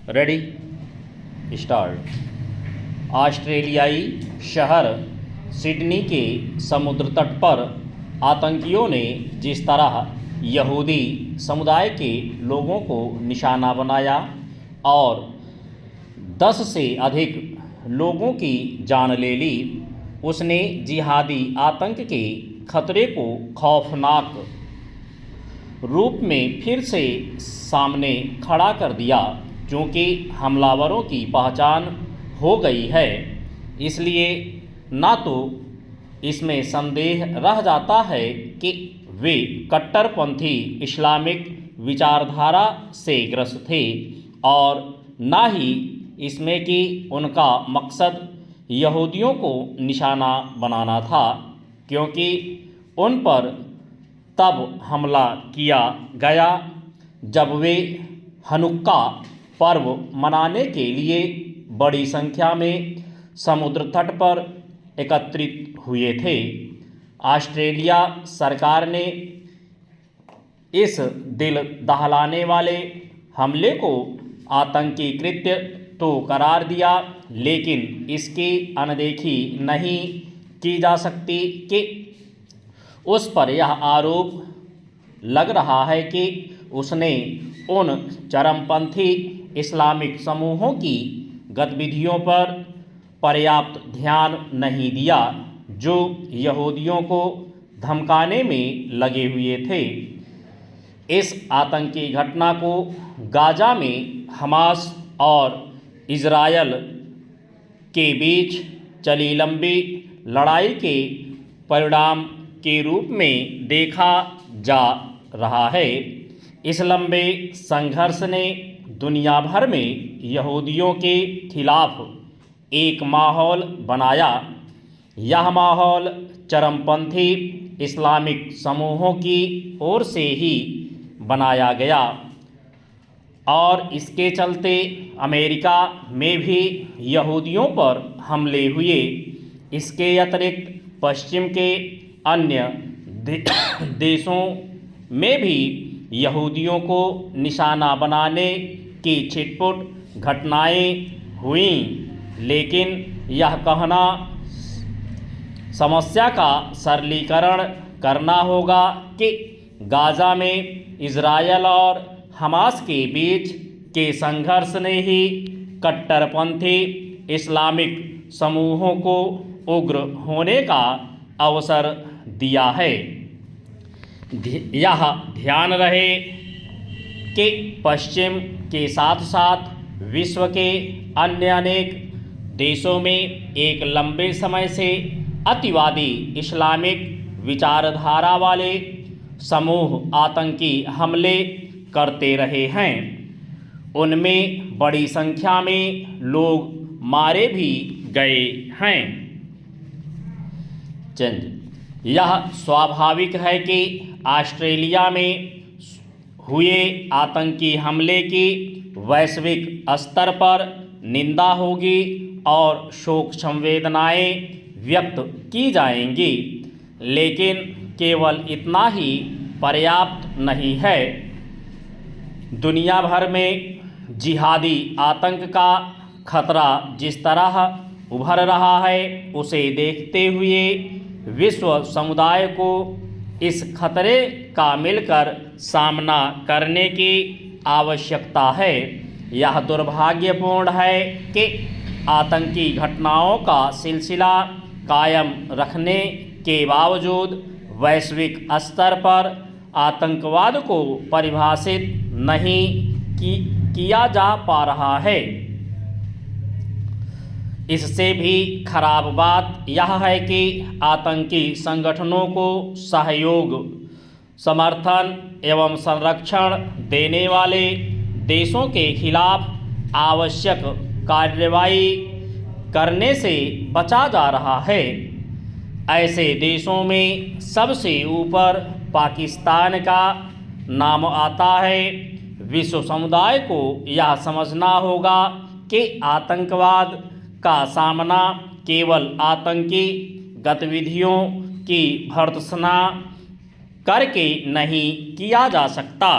Ready start. ऑस्ट्रेलियाई शहर Sydney के समुद्र तट पर आतंकियों ने जिस तरह यहूदी समुदाय के लोगों को निशाना बनाया और 10 से अधिक लोगों की जान ले ली, उसने जिहादी आतंक के खतरे को खौफनाक रूप में फिर से सामने खड़ा कर दिया। क्योंकि हमलावरों की पहचान हो गई है, इसलिए ना तो इसमें संदेह रह जाता है कि वे कट्टरपंथी इस्लामिक विचारधारा से ग्रस्त थे और ना ही इसमें कि उनका मकसद यहूदियों को निशाना बनाना था, क्योंकि उन पर तब हमला किया गया जब वे हनुक्का पर्व मनाने के लिए बड़ी संख्या में समुद्र तट पर एकत्रित हुए थे। ऑस्ट्रेलिया सरकार ने इस दिल दहलाने वाले हमले को आतंकी कृत्य तो करार दिया, लेकिन इसकी अनदेखी नहीं की जा सकती कि उस पर यह आरोप लग रहा है कि उसने उन चरमपंथी इस्लामिक समूहों की गतिविधियों पर पर्याप्त ध्यान नहीं दिया जो यहूदियों को धमकाने में लगे हुए थे। इस आतंकी घटना को गाजा में हमास और इजरायल के बीच चली लंबी लड़ाई के परिणाम के रूप में देखा जा रहा है। इस लंबे संघर्ष ने दुनिया भर में यहूदियों के खिलाफ एक माहौल बनाया। यह माहौल चरमपंथी इस्लामिक समूहों की ओर से ही बनाया गया और इसके चलते अमेरिका में भी यहूदियों पर हमले हुए। इसके अतिरिक्त पश्चिम के अन्य देशों में भी यहूदियों को निशाना बनाने की छिटपुट घटनाएं हुईं, लेकिन यह कहना समस्या का सरलीकरण करना होगा कि गाजा में इजरायल और हमास के बीच के संघर्ष ने ही कट्टरपंथी इस्लामिक समूहों को उग्र होने का अवसर दिया है। यह ध्यान रहे कि पश्चिम के साथ साथ विश्व के अन्य अनेक देशों में एक लंबे समय से अतिवादी इस्लामिक विचारधारा वाले समूह आतंकी हमले करते रहे हैं। उनमें बड़ी संख्या में लोग मारे भी गए हैं। यह स्वाभाविक है कि ऑस्ट्रेलिया में हुए आतंकी हमले की वैश्विक स्तर पर निंदा होगी और शोक संवेदनाएं व्यक्त की जाएंगी, लेकिन केवल इतना ही पर्याप्त नहीं है। दुनिया भर में जिहादी आतंक का खतरा जिस तरह उभर रहा है, उसे देखते हुए विश्व समुदाय को इस खतरे का मिलकर सामना करने की आवश्यकता है। यह दुर्भाग्यपूर्ण है कि आतंकी घटनाओं का सिलसिला कायम रखने के बावजूद वैश्विक स्तर पर आतंकवाद को परिभाषित नहीं किया जा पा रहा है। इससे भी खराब बात यह है कि आतंकी संगठनों को सहयोग, समर्थन एवं संरक्षण देने वाले देशों के खिलाफ आवश्यक कार्रवाई करने से बचा जा रहा है। ऐसे देशों में सबसे ऊपर पाकिस्तान का नाम आता है। विश्व समुदाय को यह समझना होगा कि आतंकवाद का सामना केवल आतंकी गतिविधियों की भर्त्सना करके नहीं किया जा सकता।